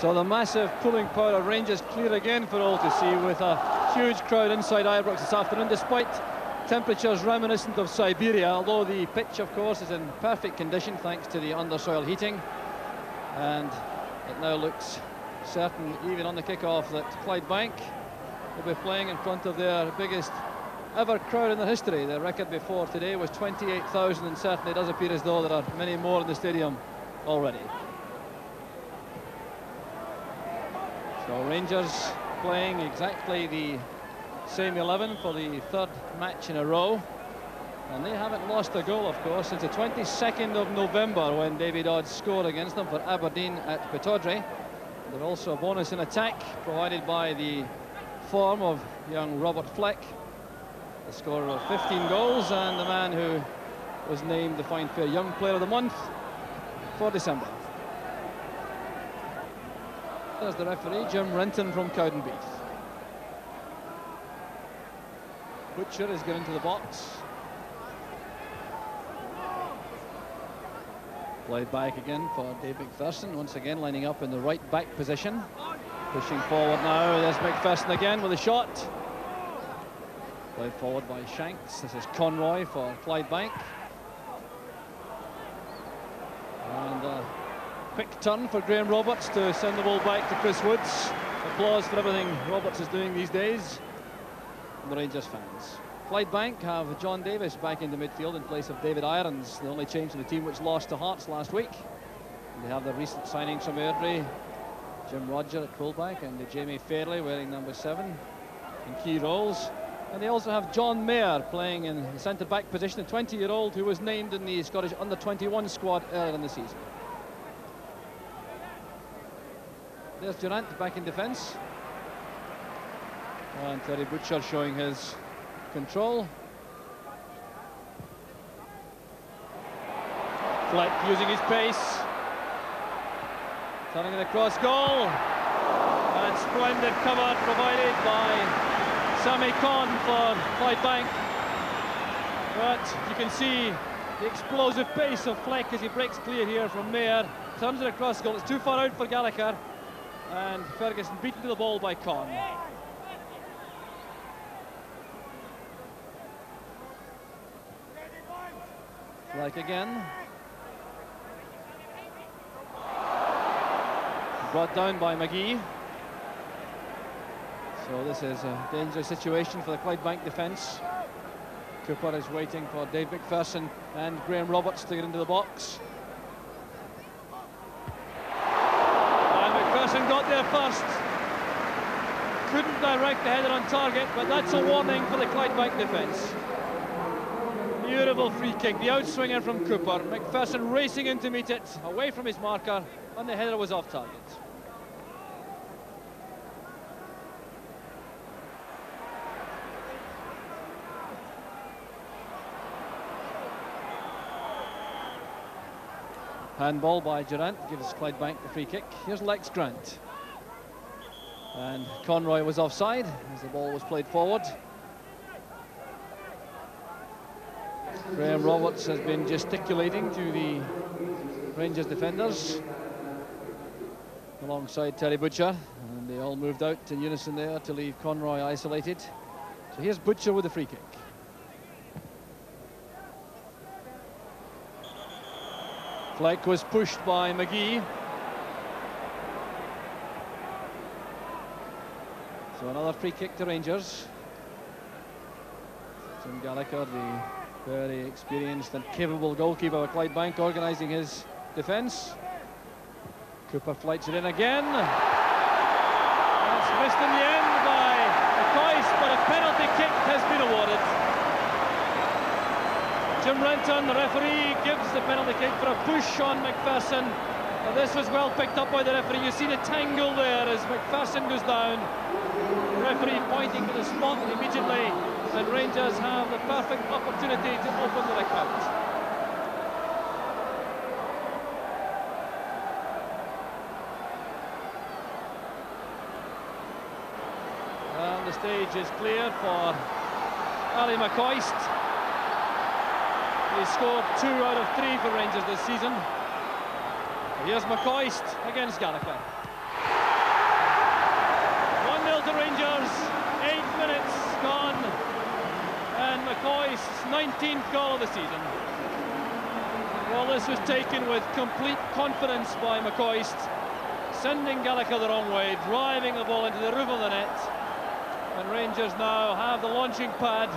So the massive pulling power of Rangers clear again for all to see, with a huge crowd inside Ibrox this afternoon, despite temperatures reminiscent of Siberia, although the pitch, of course, is in perfect condition thanks to the undersoil heating. And it now looks certain, even on the kick-off, that Clydebank will be playing in front of their biggest ever crowd in their history. The record before today was 28,000, and certainly does appear as though there are many more in the stadium already. So Rangers playing exactly the same 11 for the third match in a row, and they haven't lost a goal, of course, since the 22nd of November, when David Odd scored against them for Aberdeen at Pittodrie. There's also a bonus in attack provided by the form of young Robert Fleck, the scorer of 15 goals and the man who was named the Fine Fair Young Player of the Month for December. There's the referee, Jim Renton from Cowdenbeath. Butcher is getting into the box. Played back again for Dave McPherson, once again lining up in the right back position. Pushing forward now, there's McPherson again with a shot. Played forward by Shanks. This is Conroy for Clydebank. And a quick turn for Graham Roberts to send the ball back to Chris Woods. Applause for everything Roberts is doing these days from the Rangers fans. Clydebank have John Davis back into midfield in place of David Irons, the only change in the team which lost to Hearts last week. And they have the recent signings from Airdrie, Jim Roger at fullback, and Jamie Fairley wearing number 7 in key roles. And they also have John Mayer playing in the centre-back position, a 20-year-old who was named in the Scottish under-21 squad earlier in the season. There's Durant back in defence. And Terry Butcher showing his control. Fleck using his pace. Turning it across goal. And splendid cover provided by Sammy Conn for Clydebank. But you can see the explosive pace of Fleck as he breaks clear here from Mayer. Turns it across goal. It's too far out for Gallagher. And Ferguson beaten to the ball by Conn. Fleck again. Brought down by McGee. So this is a dangerous situation for the Clydebank defence. Cooper is waiting for Dave McPherson and Graham Roberts to get into the box. And McPherson got there first. Couldn't direct the header on target, but that's a warning for the Clydebank defence. Beautiful free kick, the outswinger from Cooper. McPherson racing in to meet it, away from his marker, and the header was off target. Handball by Durant gives Clydebank the free kick. Here's Lex Grant. And Conroy was offside as the ball was played forward. Graham Roberts has been gesticulating to the Rangers defenders alongside Terry Butcher, and they all moved out in unison there to leave Conroy isolated. So here's Butcher with the free kick. Fleck was pushed by McGee. So another free kick to Rangers. Tim Gallagher, the very experienced and capable goalkeeper of Clydebank, organising his defence. Cooper flights it in again. And it's missed in the end by McCoist, but a penalty kick has been awarded. Jim Renton, the referee, gives the penalty kick for a push on McPherson. Now this was well picked up by the referee. You see the tangle there as McPherson goes down. The referee pointing to the spot immediately, and Rangers have the perfect opportunity to open the account. And the stage is clear for Ali McCoist. He scored 2 out of 3 for Rangers this season. Here's McCoist against Gallagher. minutes gone, and McCoist's 19th goal of the season. Well, this was taken with complete confidence by McCoist, sending Gallagher the wrong way, driving the ball into the roof of the net, and Rangers now have the launching pad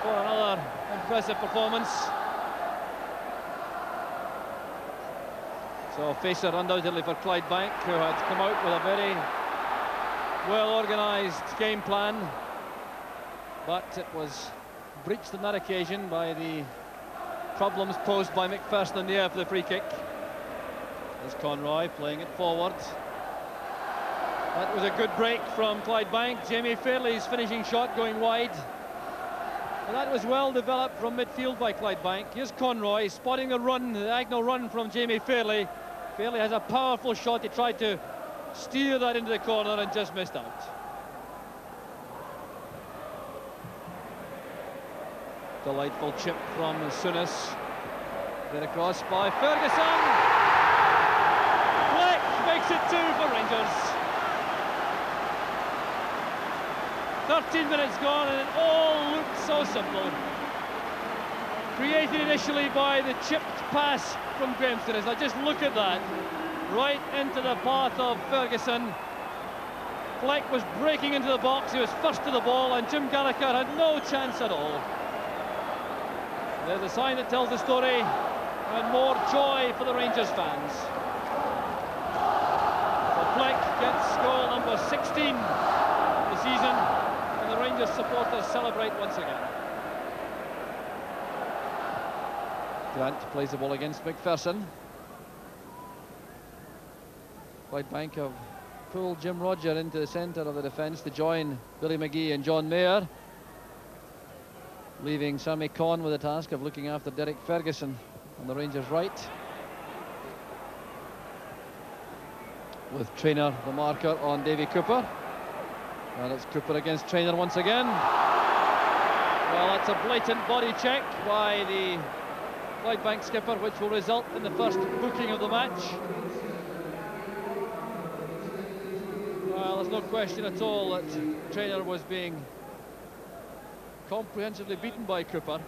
for another impressive performance. So facer undoubtedly for Clydebank, who had come out with a very well-organised game plan, but it was breached on that occasion by the problems posed by McPherson in the air for the free kick. There's Conroy playing it forward. That was a good break from Clydebank. Jamie Fairley's finishing shot going wide. And that was well developed from midfield by Clydebank. Here's Conroy spotting the run, the diagonal run from Jamie Fairley. Fairley has a powerful shot. He tried to steer that into the corner and just missed out. Delightful chip from Souness. Get across by Ferguson. Fleck makes it 2 for Rangers. 13 minutes gone and it all looked so simple. Created initially by the chipped pass from Graham Souness. Now just look at that. Right into the path of Ferguson. Fleck was breaking into the box. He was first to the ball and Jim Gallagher had no chance at all. There's a sign that tells the story, and more joy for the Rangers fans. So Fleck gets goal number 16 of the season, and the Rangers supporters celebrate once again. Grant plays the ball against McPherson. Clydebank have pulled Jim Rodger into the centre of the defence to join Billy McGee and John Mayer, leaving Sammy Conn with the task of looking after Derek Ferguson on the Rangers' right, with Traynor the marker on Davy Cooper. And it's Cooper against Traynor once again. Well, that's a blatant body check by the Clydebank skipper, which will result in the first booking of the match. Well, there's no question at all that Traynor was being comprehensively beaten by Cooper.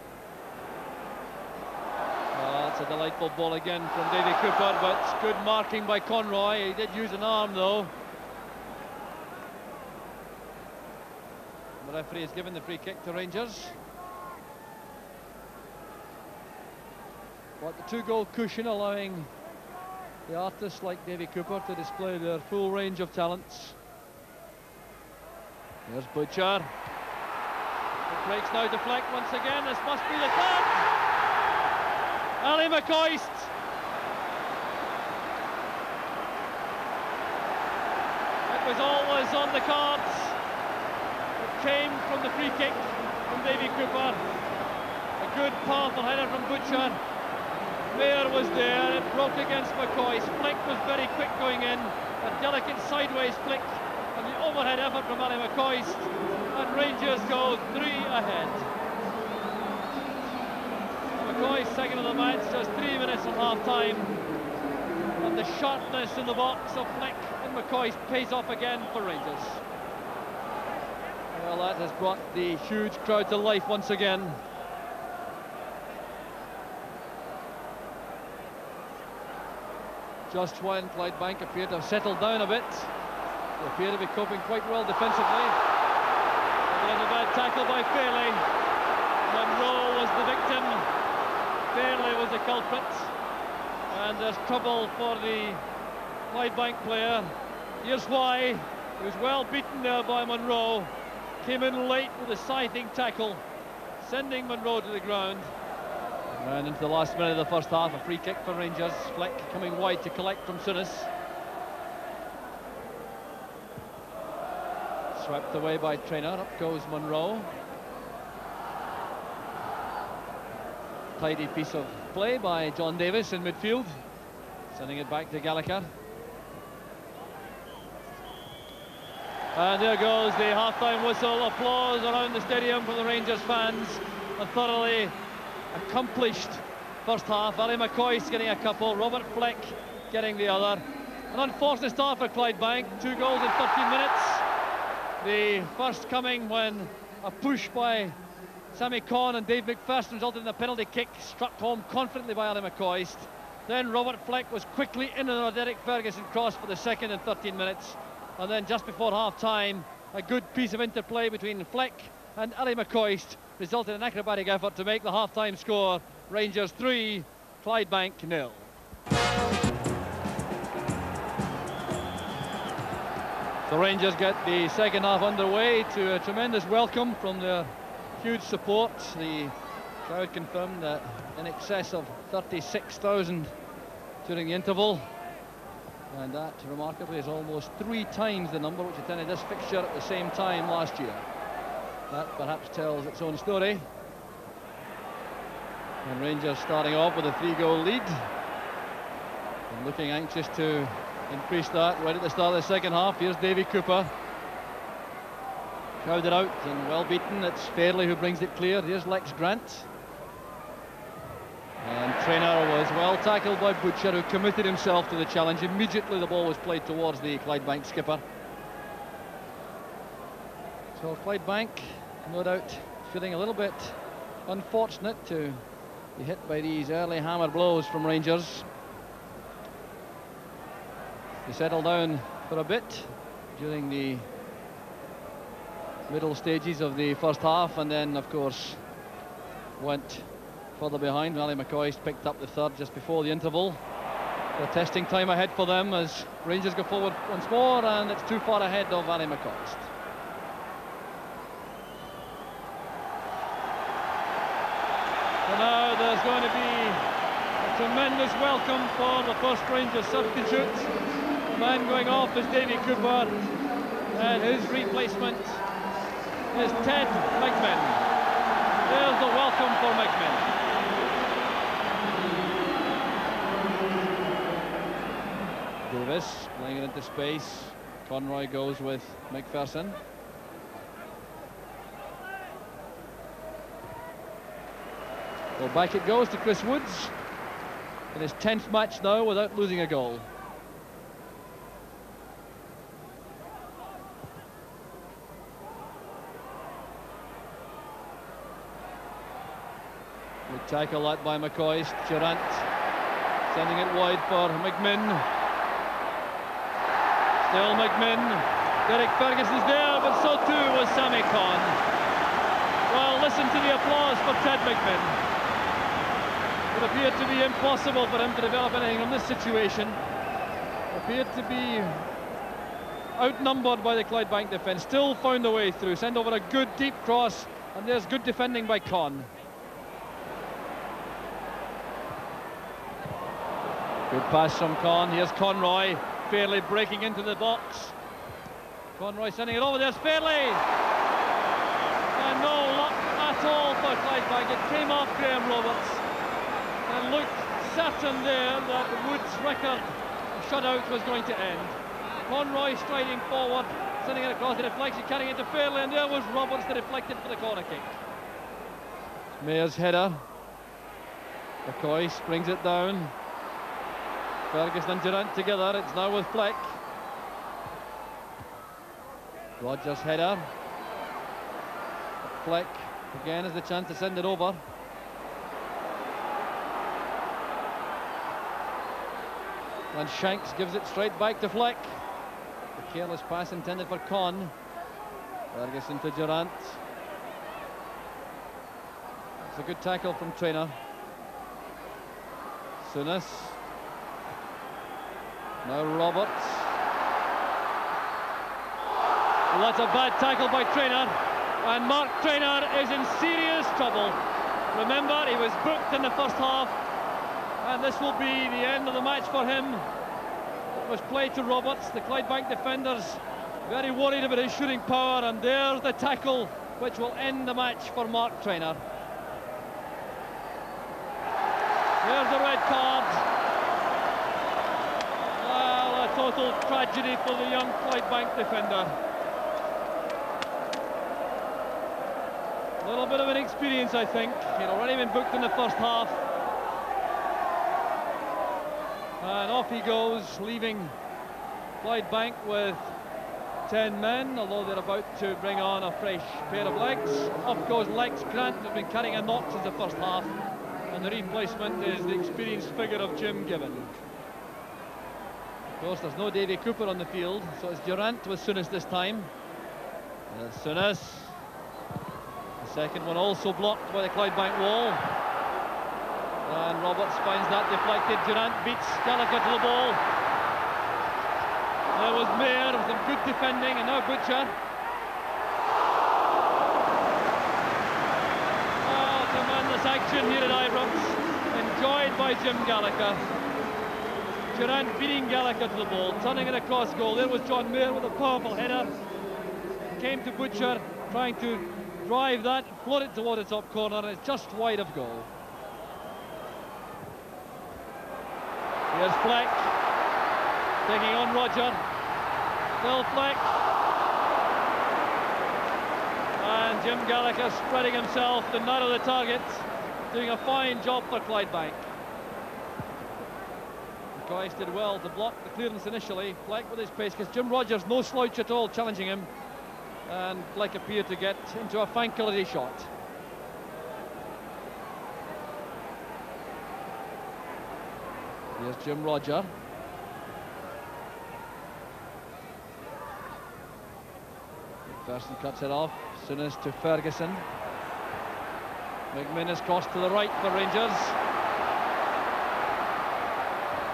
That's a delightful ball again from Davy Cooper, but good marking by Conroy. He did use an arm though. The referee has given the free kick to Rangers. But the 2-goal cushion allowing the artists like Davy Cooper to display their full range of talents. There's Butcher. It breaks now to Fleck once again. This must be the third. Ali McCoist. It was always on the cards. It came from the free kick from Davy Cooper. A good powerful header from Butcher. Mayer was there. It broke against McCoist. Fleck was very quick going in. A delicate sideways flick. And the overhead effort from Ali McCoist. And Rangers go 3 ahead. McCoist second of the match, just 3 minutes of half time. And the sharpness in the box of Fleck and McCoist pays off again for Rangers. Well, that has brought the huge crowd to life once again. Just when Clydebank appeared to have settled down a bit, they appear to be coping quite well defensively. A little bad tackle by Fairley. Monroe was the victim. Fairley was the culprit. And there's trouble for the Clydebank player. Here's why. He was well beaten there by Monroe. Came in late with a scything tackle, sending Monroe to the ground. And into the last minute of the first half, a free kick for Rangers. Fleck coming wide to collect from Souness. Swept away by Traynor. Up goes Monroe. Tidy piece of play by John Davis in midfield, sending it back to Gallagher. And there goes the half-time whistle. Applause around the stadium from the Rangers fans. A thoroughly accomplished first half. Ali McCoist getting a couple, Robert Fleck getting the other. An unfortunate start for Clydebank. 2 goals in 13 minutes. The first coming when a push by Sammy Conn and Dave McPherson resulted in a penalty kick struck home confidently by Ali McCoist. Then Robert Fleck was quickly in on a Derek Ferguson cross for the second in 13 minutes. And then just before half-time, a good piece of interplay between Fleck and Ali McCoist resulted in an acrobatic effort to make the half-time score Rangers 3, Clydebank 0. The Rangers get the second half underway to a tremendous welcome from their huge support. The crowd confirmed that in excess of 36,000 during the interval, and that remarkably is almost 3 times the number which attended this fixture at the same time last year. That perhaps tells its own story. And Rangers starting off with a 3-goal lead and looking anxious to increase that right at the start of the second half. Here's Davy Cooper, crowded out and well beaten. It's Fairley who brings it clear. Here's Lex Grant, and Traynor was well tackled by Butcher, who committed himself to the challenge. Immediately the ball was played towards the Clydebank skipper. So Clydebank, no doubt feeling a little bit unfortunate to be hit by these early hammer blows from Rangers. They settled down for a bit during the middle stages of the first half, and then of course went further behind. Ali McCoist picked up the third just before the interval. The testing time ahead for them as Rangers go forward once more, and it's too far ahead of Ali McCoist. So now there's going to be a tremendous welcome for the first Rangers substitute. The man going off is Davy Cooper, and his replacement is Ted McMinn. There's the welcome for McMinn. Davis playing it into space. Conroy goes with McPherson. Well, back it goes to Chris Woods in his 10th match now without losing a goal. Good tackle that by McCoist. Durant sending it wide for McMinn. Still McMinn. Derek Ferguson's there, but so too was Sammy Conn. Well, listen to the applause for Ted McMinn. It appeared to be impossible for him to develop anything from this situation. Appeared to be outnumbered by the Clydebank defence. Still found a way through. Send over a good deep cross, and there's good defending by Conn. Good pass from Conn. Here's Conroy. Fairley breaking into the box. Conroy sending it over. There's Fairley. And no luck at all for Clydebank. It came off Graham Roberts and looked certain there that Wood's record shutout was going to end. Conroy striding forward, sending it across the deflection, carrying it to Fairley, and there was Roberts that deflected for the corner kick. Mayer's header. McCoist brings it down. Ferguson and Durant together. It's now with Fleck. Rogers' header. Fleck again has the chance to send it over. And Shanks gives it straight back to Fleck. The careless pass intended for Conn. Ferguson to Durant. It's a good tackle from Traynor. Souness. Now Roberts. Well, that's a bad tackle by Traynor, and Mark Traynor is in serious trouble. Remember, he was booked in the first half, and this will be the end of the match for him. It was played to Roberts. The Clydebank defenders very worried about his shooting power, and there's the tackle which will end the match for Mark Traynor. There's the red card. Total tragedy for the young Clydebank defender. A little bit of an experience, I think. He'd already been booked in the first half. And off he goes, leaving Clydebank with 10 men, although they're about to bring on a fresh pair of legs. Off goes Lex Grant, who's been carrying a knock since the first half, and the replacement is the experienced figure of Jim Gibbon. Of course, there's no Davy Cooper on the field, so it's Durant with Souness this time. There's Souness. The second one also blocked by the Clydebank wall. And Roberts finds that deflected. Durant beats Gallagher to the ball. There was Mayer with some good defending, and now Butcher. Oh, tremendous action here at Ibrox, enjoyed by Jim Gallagher. Durant beating Gallagher to the ball, turning it across goal. There was John Mayer with a powerful header. Came to Butcher, trying to drive that, float it toward the top corner, and it's just wide of goal. Here's Fleck, taking on Roger. Still Fleck. And Jim Gallagher spreading himself to narrow the target, doing a fine job for Clydebank. McCoist did well to block the clearance initially. Fleck with his pace, because Jim Rogers, no slouch at all, challenging him. And Fleck appeared to get into a fine quality shot. Here's Jim Roger. McPherson cuts it off. Souness to Ferguson. McMinn is crossed to the right for Rangers.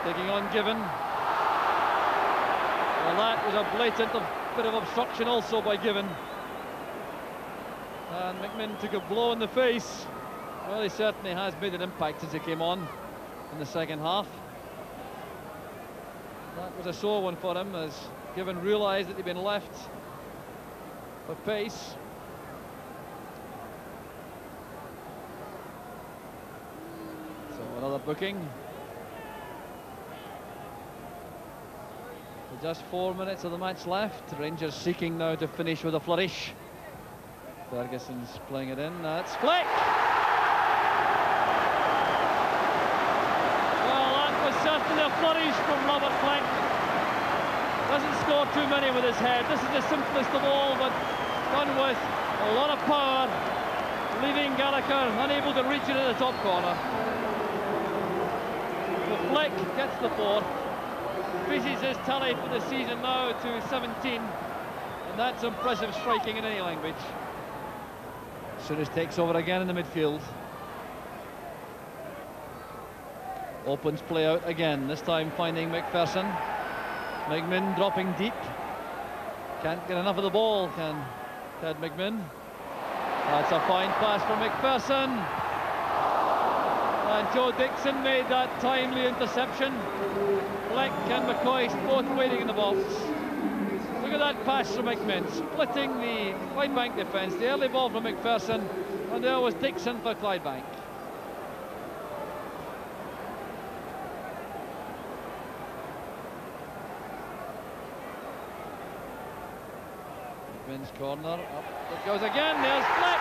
Taking on Given. Well, that was a blatant bit of obstruction also by Given. And McMinn took a blow in the face. Well, he certainly has made an impact since he came on in the second half. That was a sore one for him, as Given realised that he'd been left for pace. So another booking. With just 4 minutes of the match left, Rangers seeking now to finish with a flourish. Ferguson's playing it in. That's Fleck. Well, that was certainly a flourish from Robert Fleck. Doesn't score too many with his head. This is the simplest of all, but done with a lot of power, leaving Gallagher unable to reach it at the top corner. So Fleck gets the fourth, increases his tally for the season now to 17, and that's impressive striking in any language. Souness takes over again in the midfield. Opens play out again, this time finding McPherson. McMinn dropping deep. Can't get enough of the ball, can Ted McMinn. That's a fine pass from McPherson. And Joe Dixon made that timely interception. Fleck and McCoist both waiting in the box. Look at that pass from McMinn, splitting the Clydebank defence. The early ball from McPherson, and there was Dixon for Clydebank. McMinn's corner, up it goes again, there's Fleck.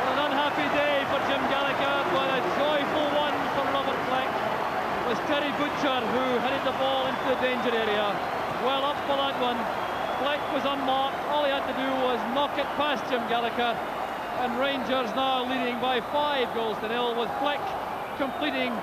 An unhappy day for Jim Gallagher, but a joyful one for Robert Fleck. It was Terry Butcher who headed the ball into the danger area. Well up for that one. Fleck was unmarked, all he had to do was knock it past Jim Gallagher, and Rangers now leading by 5 goals to nil, with Fleck completing